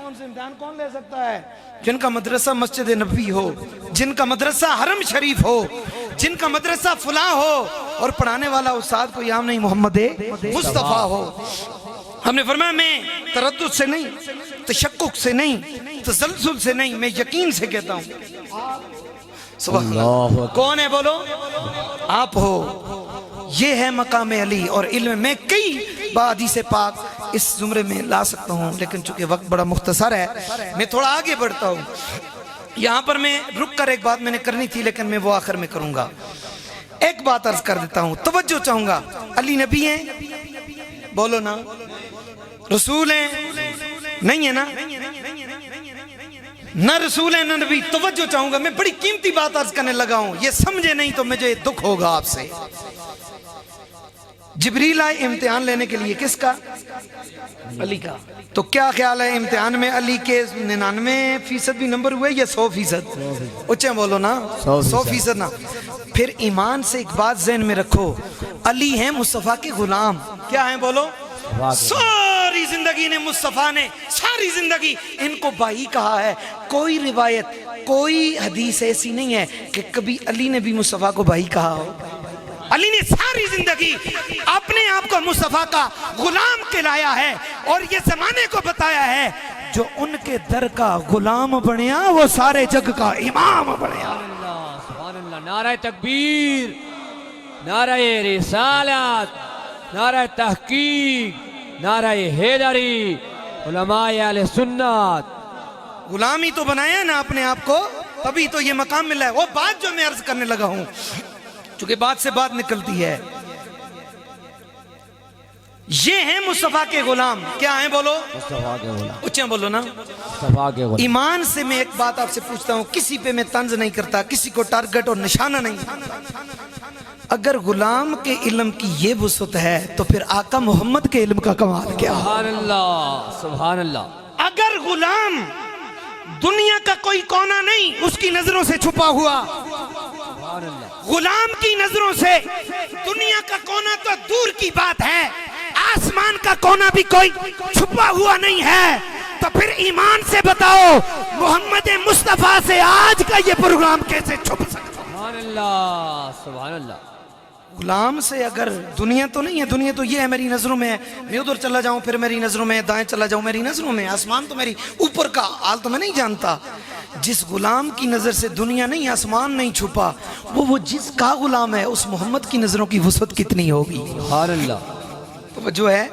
उनसे इम्तिहान कौन ले सकता है? जिनका मदरसा मस्जिद नबी हो, जिनका मदरसा हरम शरीफ हो, जिनका मदरसा फुला हो और पढ़ाने वाला उस्ताद कोई आम नहीं मोहम्मद मुस्तफा हो। हमने फरमाया मैं तरद्दुद से नहीं, तशक्कुक से नहीं, तसलसल से नहीं, मैं यकीन से कहता हूँ। सुभान अल्लाह। कौन है बोलो? आप हो। ये है मकाम अली और इल्म में कई बादी से पाक इस जुमरे में ला सकता हूँ, लेकिन चूंकि वक्त बड़ा मुख्तसर है मैं थोड़ा आगे बढ़ता हूँ। यहाँ पर मैं रुक कर एक बात मैंने करनी थी, लेकिन मैं वो आखिर में करूँगा। एक बात अर्ज कर देता हूँ, तवज्जो चाहूँगा। अली नबी हैं? बोलो ना। रसूल हैं? नहीं है ना? न रसूल है न नबी। तवज्जो चाहूंगा, मैं बड़ी कीमती बात अर्ज करने लगा हूं, ये समझे नहीं तो मुझे दुख होगा आपसे। जिब्रील आए इम्तिहान लेने के लिए, किसका? अली का। तो क्या ख्याल है इम्तिहान में अली के 99% भी नंबर हुए या 100%? ऊंचे बोलो ना। 100% ना। फिर ईमान से एक बात ज़हन में रखो, अली हैं मुस्तफ़ा के गुलाम। क्या हैं बोलो? सारी जिंदगी ने मुस्तफा ने सारी जिंदगी इनको भाई कहा है। कोई रिवायत, कोई हदीस ऐसी नहीं है कि कभी अली ने भी मुस्तफा को भाई कहा हो। अली ने सारी जिंदगी अपने आप को मुस्तफा का गुलाम कहलाया है और ये जमाने को बताया है जो उनके दर का गुलाम बनिया वो सारे जग का इमाम बनिया। नारा तकबीर, नारा रिसालत, नारा तहकीक, नारा हैदरी, उलमाए अहले सुन्नत। गुलामी तो बनाया ना अपने आप को, तभी तो ये मकाम मिला है। वो बात जो मैं अर्ज करने लगा हूं, चूंकि बात से बात निकलती है, ये हैं मुस्तफा के गुलाम। क्या हैं बोलो? मुस्तफा के गुलाम। ऊंचे बोलो ना। मुस्तफा के गुलाम। ईमान से मैं एक बात आपसे पूछता हूं, किसी पे मैं तंज नहीं करता, किसी को टारगेट और निशाना नहीं। अगर गुलाम के इल्म की ये वुसअत है तो फिर आका मोहम्मद के इल्म का कमाल क्या? सुभान अल्लाह, सुभान अल्लाह। अगर गुलाम दुनिया का कोई कोना नहीं उसकी नजरों से छुपा हुआ, गुलाम की नजरों से दुनिया का कोना तो दूर की बात है, आसमान का कोना भी कोई छुपा हुआ नहीं है, तो फिर ईमान से बताओ मोहम्मद मुस्तफा से आज का ये प्रोग्राम कैसे छुप सकता? सुभान अल्लाह, सुभान अल्लाह। गुलाम से अगर दुनिया तो नहीं है, दुनिया तो ये है मेरी नजरों में है, मैं उधर चला जाऊं फिर मेरी नजरों में, दाएं चला जाऊं मेरी नजरों में, आसमान तो मेरी ऊपर का हाल तो मैं नहीं जानता। जिस गुलाम की नजर से दुनिया नहीं आसमान नहीं छुपा, वो जिसका गुलाम है उस मोहम्मद की नजरों की वुसअत कितनी होगी? सुभान अल्लाह। तो जो है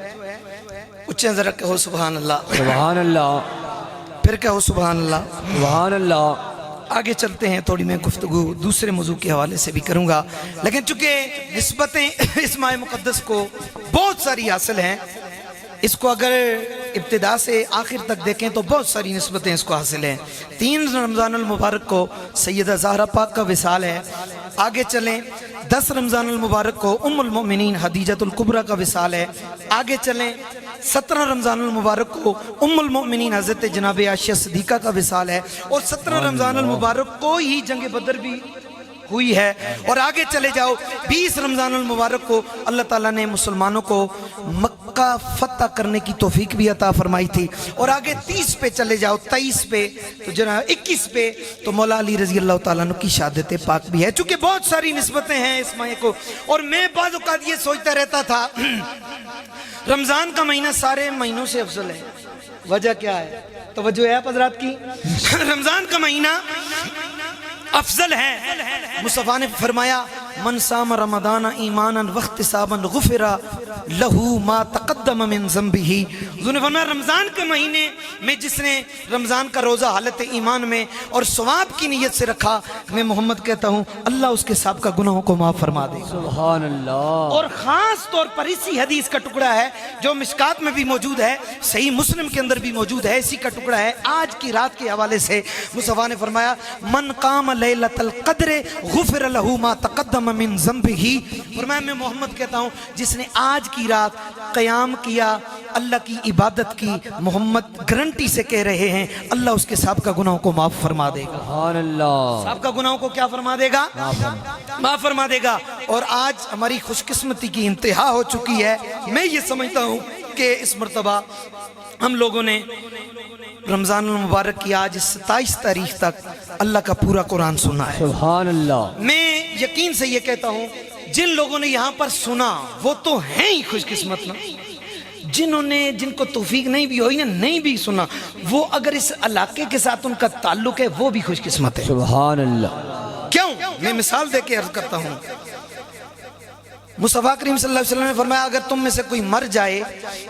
उच्च जरा कहो सुभान अल्लाह, सुभान अल्लाह। फिर कहो सुभान अल्लाह, सुभान अल्लाह। आगे चलते हैं, थोड़ी मैं गुफ्तगू दूसरे मौजू के हवाले से भी करूंगा, लेकिन चूंकि निस्बतें इस माह मुक़द्दस को बहुत सारी हासिल हैं, इसको अगर इब्तिदा से आखिर तक देखें तो बहुत सारी निस्बतें इसको हासिल हैं। 3 रमज़ानुल मुबारक को सैयदा ज़हरा पाक का विसाल है। आगे चलें 10 रमज़ानुल मुबारक को उम्मुल मोमिनीन हदीजतुल कुबरा का विसाल है। आगे चलें 17 रमज़ानुल मुबारक को उम्मुल मोमिनीन हज़रत जनाब आयशा सिद्दीक़ा का विसाल है और 17 रमज़ानुल मुबारक को ही जंग बदर भी हुई है। और आगे चले जाओ 20 रमज़ानुल मुबारक को अल्लाह ताला ने मुसलमानों को मक्का फतह करने की तौफीक भी अता फरमाई थी। और आगे 30 पे चले जाओ, 23 पे तो जरा 21 पे तो मौला अली रजी अल्लाह ताला अन्हु की शहादत पाक भी है। चूंकि बहुत सारी निस्बतें हैं इस माह को, और मैं बाज़ औक़ात ये सोचता रहता था रमज़ान का महीना सारे महीनों से अफजल है। वजह क्या है? तवज्जो है आप हज़रात की? रमज़ान का महीना अफजल है। मुस्तफा ने फरमाया मन साम रमदान ईमानन वख्तिसाबन गुफिरा लहू मा तक़द्दम मिन ज़ंबिही। उन्होंने फरमाया रमज़ान के महीने में जिसने रमज़ान का रोज़ा हालत ईमान में और सवाब की नीयत से रखा, मैं मोहम्मद कहता हूँ अल्लाह उसके साब का गुनाहों को माफ़ फरमा देगा। सुभान अल्लाह। और ख़ास तौर पर इसी हदीस का टुकड़ा है जो मिशकात में भी मौजूद है, सही मुस्लिम के अंदर भी मौजूद है, इसी का टुकड़ा है। आज की रात के हवाले से मुस्तफा ने फरमाया मन काम लैलतुल क़द्र गुफ़िर लहू मा तक़द्दम मिन ज़ंबिही। फरमाया मैं मोहम्मद कहता हूँ जिसने आज की रात क़याम किया, अल्लाह की इबादत की, मोहम्मद गारंटी से कह रहे हैं अल्लाह उसके साबिक़ा गुनाहों को माफ़ फरमा देगा। सुभान अल्लाह। साबिक़ा गुनाहों को क्या फरमा देगा? माफ़ फरमा देगा। और आज हमारी खुशकिस्मती की इंतहा हो चुकी है। मैं ये समझता हूँ कि इस मर्तबा हम लोगों ने रमजान मुबारक की आज 27 तारीख तक अल्लाह का पूरा कुरान सुना है। सुभान अल्लाह। मैं यकीन से ये कहता हूँ, जिन लोगों ने यहाँ पर सुना वो तो हैं ही खुशकिस्मत ना। जिनको तौफीक नहीं भी हुई ना, नहीं भी सुना, वो अगर इस इलाके के साथ उनका ताल्लुक है वो भी खुशकिस्मत है। सुभान अल्लाह। क्यों? मैं मिसाल दे के अर्ज करता हूँ। मुस्तफा करीम सल्लल्लाहु अलैहि वसल्लम ने फरमाया, अगर तुम में से कोई मर जाए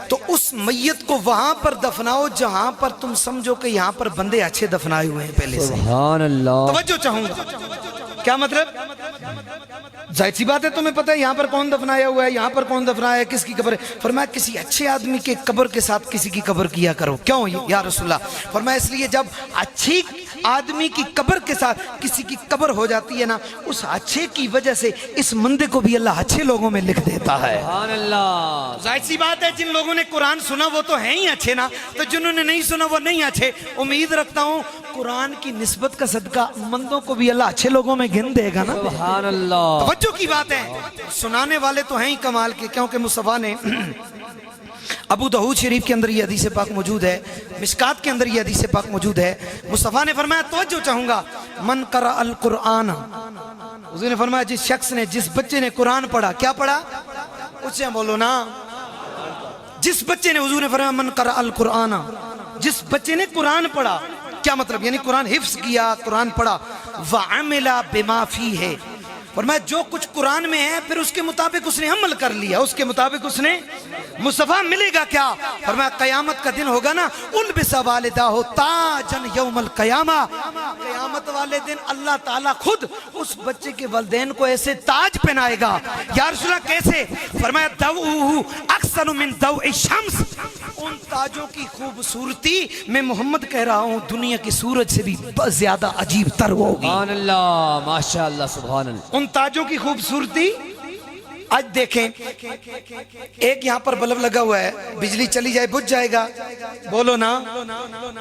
तो उस मैयत को वहां पर दफनाओ जहां पर तुम समझो कि यहाँ पर बंदे अच्छे दफनाए हुए हैं पहले से। सुभान अल्लाह। तवज्जो चाहूंगा। क्या मतलब? जाहिर सी बात है, तुम्हें पता है यहाँ पर कौन दफनाया हुआ है, यहाँ पर कौन दफनाया है, किसकी कब्र है। फरमाया किसी अच्छे आदमी के कब्र के साथ किसी की कब्र किया करो। क्यों या रसूलल्लाह? फरमाया इसलिए जब अच्छी आदमी की कब्र के साथ किसी की कब्र हो जाती है ना, उस अच्छे की वजह से इस मंदे को भी अल्लाह अच्छे लोगों में लिख देता है। सुभान अल्लाह। जाहिर सी बात है, जिन लोगों ने कुरान सुना वो तो हैं ही अच्छे ना, तो जिन्होंने नहीं सुना वो नहीं अच्छे। उम्मीद रखता हूँ कुरान की निस्बत का सदका मंदों को भी अल्लाह अच्छे लोगों में गिन देगा ना। सुभान अल्लाह। तवज्जो की बात है, सुनाने वाले तो हैं ही कमाल के। क्योंकि मुस्तफा ने अबू दाऊद शरीफ के अंदर ये हदीस पाक मौजूद है, मिशकात के अंदर ये हदीस पाक मौजूद है। मुस्तफा ने फरमाया, तवज्जो चाहूंगा, मन करा अल कुरान, उसने फरमाया जिस शख्स ने, जिस बच्चे ने कुरान पढ़ा। क्या पढ़ा? उससे बोलो ना। जिस बच्चे ने, हुजूर ने फरमाया मन करा अल कुरान, जिस बच्चे ने कुरान पढ़ा। क्या मतलब? यानी कुरान हिफ्ज किया, कुरान पढ़ा। व अमिला बिमा फी है, फरमाया जो कुछ कुरान में है फिर उसके मुताबिक उसने अमल कर लिया, उसके मुताबिक उसने। मुस्तफा मिलेगा क्या? फरमाया कयामत का दिन होगा ना, उल्बिसा वालिदा हो ताजन यौमल कयामा, कयामत वाले दिन अल्लाह ताला खुद उस बच्चे के वालिदैन को ऐसे ताज पहनाएगा। या रसूलल्लाह कैसे? फरमाया दऊहु अक्सर मिन दऊइ शम्स, उन ताजों की खूबसूरती, मैं मोहम्मद कह रहा हूँ, दुनिया की सूरज से भी ज्यादा अजीब तर होगी। सुभान अल्लाह, माशाअल्लाह, सुभान अल्लाह। उन ताजों की खूबसूरती आज देखें, एक यहाँ पर बल्ब लगा हुआ है, बिजली चली जाए बुझ जाएगा, बोलो ना।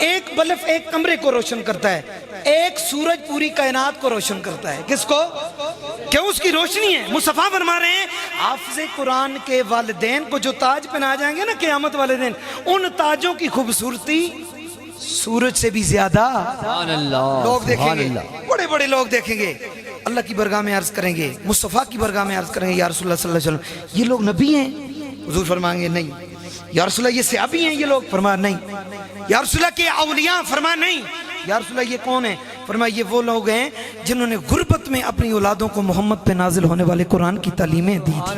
एक बल्ब एक कमरे को रोशन करता है, एक सूरज पूरी कायनात को रोशन करता है। किसको? क्यों? उसकी रोशनी है। मुस्तफा फरमा रहे हैं, हाफ़िज़े कुरान के वालिदैन को जो ताज पहना जाएंगे ना क़यामत वाले दिन, उन ताजों की खूबसूरती सूरज से भी ज्यादा लोग देखेंगे, बड़े बड़े लोग देखेंगे, अल्लाह की बरगाह में अर्ज करेंगे, मुस्तफ़ा की बरगाह में अर्ज करेंगे, या रसूलुल्लाह सल्लल्लाहु अलैहि वसल्लम ये लोग नबी हैं? हुजूर फरमाएंगे नहीं। या रसूलुल्लाह ये सहाबी हैं ये लोग? फरमाया नहीं। या रसूलुल्लाह के औलिया? फरमाया नहीं। या रसूलुल्लाह ये कौन है? फरमाया ये वो लोग हैं जिन्होंने गुर्बत में अपनी औलादों को मोहम्मद पे नाजिल होने वाले कुरान की तालीमें दी थी।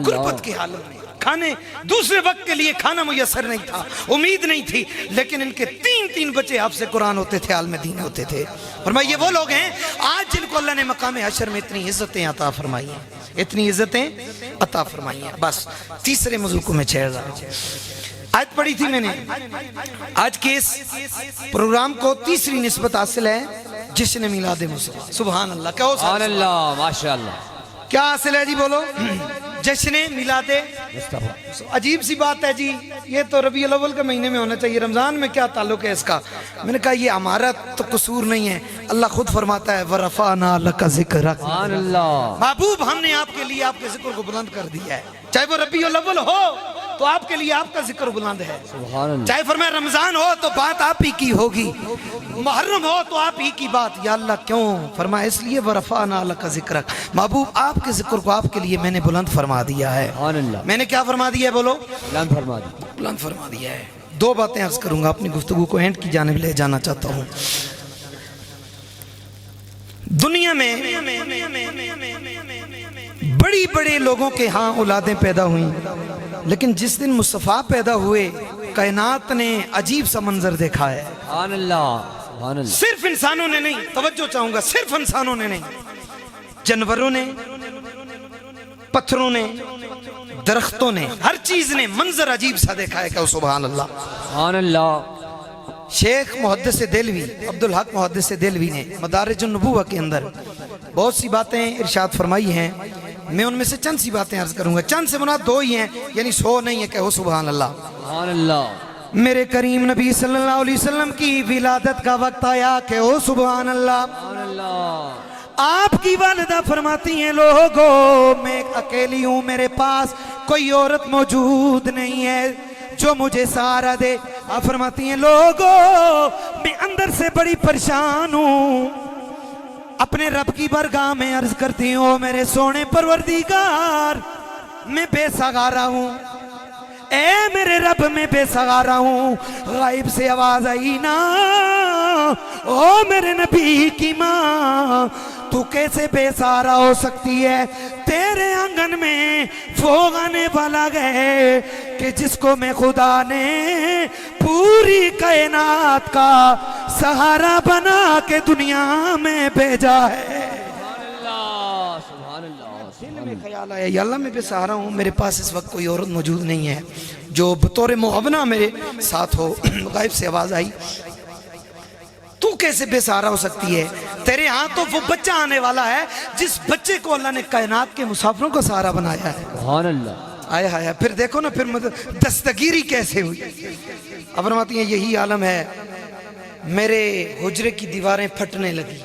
गुर्बत की हालत में, खाने दूसरे वक्त के लिए खाना मुयसर नहीं था, उम्मीद नहीं थी, लेकिन इनके तीन बच्चे आपसे कुरान होते थे, आलम दीन होते थे। फरमाया ये वो लोग हैं आज जिनको अल्लाह ने मकाम हशर में इतनी इज्जतें अता फरमाई हैं, इतनी इज्जतें अता फरमाई हैं। बस तीसरे मौजू को मैं छेड़ रहा हूँ। आज पढ़ी थी मैंने, आज के इस प्रोग्राम को तीसरी निस्बत हासिल है जिसने मिलाद मुस्तफा। सुभान अल्लाह। क्या हो? सुभान अल्लाह, माशाअल्लाह। क्या हासिल है जी? बोलो। जश्न मिलादे मुस्तफा। अजीब सी बात है जी, ये तो रबीउल अव्वल के महीने में होना चाहिए, रमजान में क्या ताल्लुक है इसका? मैंने कहा ये हमारा तो कसूर नहीं है, अल्लाह खुद फरमाता है वरफाना लका ज़िक्रक। सुभान अल्लाह। महबूब हमने आपके लिए आपके जिक्र को बुलंद कर दिया है, चाहे वो रबीउल अव्वल हो तो आपके लिए आपका जिक्र बुलंद है, चाहे फरमाए रमजान हो तो बात आप ही की होगी, मुहर्रम हो तो आप ही की बात। या अल्लाह क्यों? फरमाया इसलिए वरफाना लका ज़िक्रक, महबूब आपके जिक्र को आपके लिए मैंने बुलंद फरमा दिया है। मैंने क्या फरमा दिया है? बोलो। बुलंद फरमा दिया है। दो बातें अर्ज करूंगा, अपनी गुफ्तगू को एंड की जानिब ले जाना चाहता हूँ। दुनिया में बड़ी बड़े लोगों के यहाँ औलादें पैदा हुई, लेकिन जिस दिन मुस्तफ़ा पैदा हुए कायनात ने अजीब सा मंजर देखा है। सुभान अल्लाह। सिर्फ इंसानों ने नहीं, तवज्जो चाहूंगा, सिर्फ इंसानों ने नहीं, जानवरों ने, पत्थरों ने, दरख्तों ने, हर चीज ने मंजर अजीब सा देखा है। क्या? सुभान अल्लाह। सुभान अल्लाह। शेख मुहद्दिस देलवी, अब्दुल हक मुहद्दिस देलवी ने मदारिजुन नबुव्वह के अंदर बहुत सी बातें इरशाद फरमाई हैं। मैं उनमें से चंद सी बातें अर्ज करूंगा, चंद से मुराद दो ही हैं, यानी 100 नहीं है। कहो सुभान अल्लाह। सुभान अल्लाह। मेरे करीम नबी सल्लल्लाहु अलैहि वसल्लम की विलादत का वक्त आया। कहो सुभान अल्लाह। सुभान अल्लाह। आपकी वालिदा फरमाती हैं, लोगों मैं अकेली हूँ, मेरे पास कोई औरत मौजूद नहीं है जो मुझे सहारा दे। आप फरमाती हैं लोगों मैं अंदर से बड़ी परेशान हूं, अपने रब की बरगाह में अर्ज करती हूँ मेरे सोने परवरदिगार मैं बेसहारा हूं, ए मेरे रब में बेसहारा हूं। गायब से आवाज आई ना, ओ मेरे नबी की माँ तू कैसे बेसहारा हो सकती है? तेरे आंगन में वो आने वाला गए कि जिसको मैं खुदा ने पूरी कायनात का सहारा बना के दुनिया में भेजा है। दिल में ख्याल आया या अल्लाह मैं बेसहारा हूँ, मेरे पास इस वक्त कोई औरत मौजूद नहीं है जो बतौर मुहब्बना मेरे साथ हो। गायब से आवाज आई तू कैसे बेसहारा हो सकती है? तेरे यहाँ तो वो बच्चा आने वाला है जिस बच्चे को अल्लाह ने कायनात के मुसाफिरों का सहारा बनाया है। सुभान अल्लाह। आया आया फिर देखो ना, फिर मतलब दस्तगीरी कैसे हुई। अब फरमाती हैं यही आलम है, मेरे हुजरे की दीवारें फटने लगी,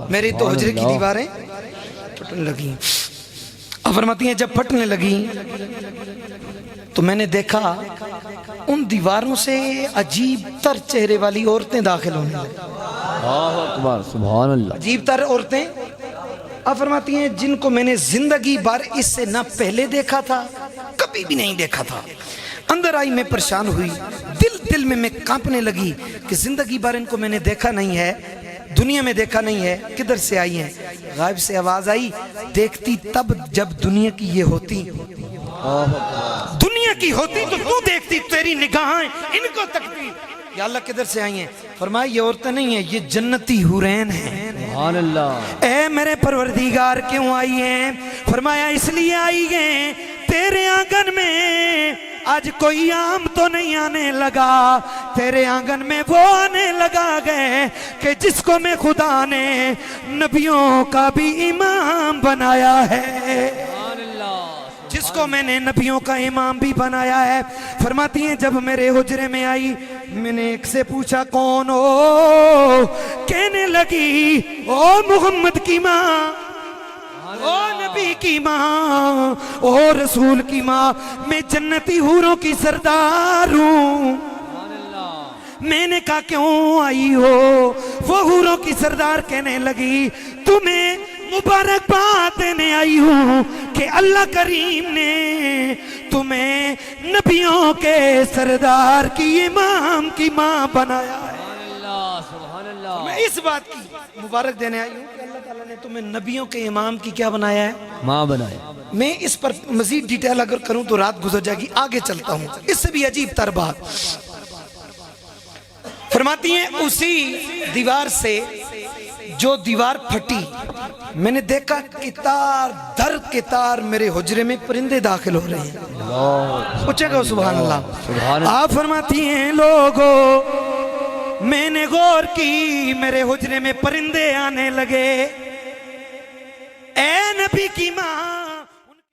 मेरी तो हुजरे की दीवारें फटने लगी। अब फरमाती हैं जब फटने लगी तो मैंने देखा उन दीवारों से अजीब तर चेहरे वाली औरतें दाखिल होने लगी। सुभान अल्लाह। अजीब तर औरतें। अब फरमाती हैं जिनको मैंने जिंदगी भर इससे ना पहले देखा था, कभी भी नहीं देखा था। अंदर आई मैं परेशान हुई, दिल में मैं कांपने लगी कि जिंदगी भर इनको मैंने देखा नहीं है, दुनिया में देखा नहीं है, किधर से आई हैं? गायब से आवाज आई देखती तब जब दुनिया की ये होती, दुनिया की होती तो तू देखती, तेरी निगाहें इनको तकती। या अल्लाह किधर से आई हैं? फरमाया ये औरतें नहीं है, ये जन्नती हुरैन हैं। सुभान अल्लाह। ए मेरे परवरदिगार क्यों आई हैं? फरमाया इसलिए आई हैं तेरे आंगन में आज कोई आम तो नहीं आने लगा, तेरे आंगन में वो आने लगा गए कि जिसको मैं खुदा ने नबियों का भी इमाम बनाया है, जिसको मैंने नबियों का इमाम भी बनाया है। फरमाती हैं जब मेरे हुजरे में आई मैंने एक से पूछा कौन हो? कहने लगी ओ मोहम्मद की माँ, ओ नबी की माँ, ओ रसूल की माँ, मैं जन्नती हूरों की सरदार हूँ। मैंने कहा क्यों आई हो? वो हूरों की सरदार कहने लगी तुम्हें मुबारकबाद देने आई हूँ कि अल्लाह करीम ने तुम्हें नबियों के सरदार की इमाम की माँ बनाया है। मैं इस बात की मुबारक देने आई हूँ कि अल्लाह ताला ने तुम्हें नबियों के इमाम की क्या बनाया है? माँ बनाया। मैं इस पर मजीद डिटेल अगर करूं तो रात गुजर जाएगी, आगे चलता हूं। इससे भी अजीब तर बात फरमाती हैं उसी दीवार से जो दीवार फटी मैंने देखा कितार दर कितार मेरे हुजरे में परिंदे दाखिल हो रहे हैं। पूछेगा सुभान अल्लाह। आप फरमाती हैं लोगों मैंने गौर की मेरे हुजरे में परिंदे आने लगे। ए नबी की माँ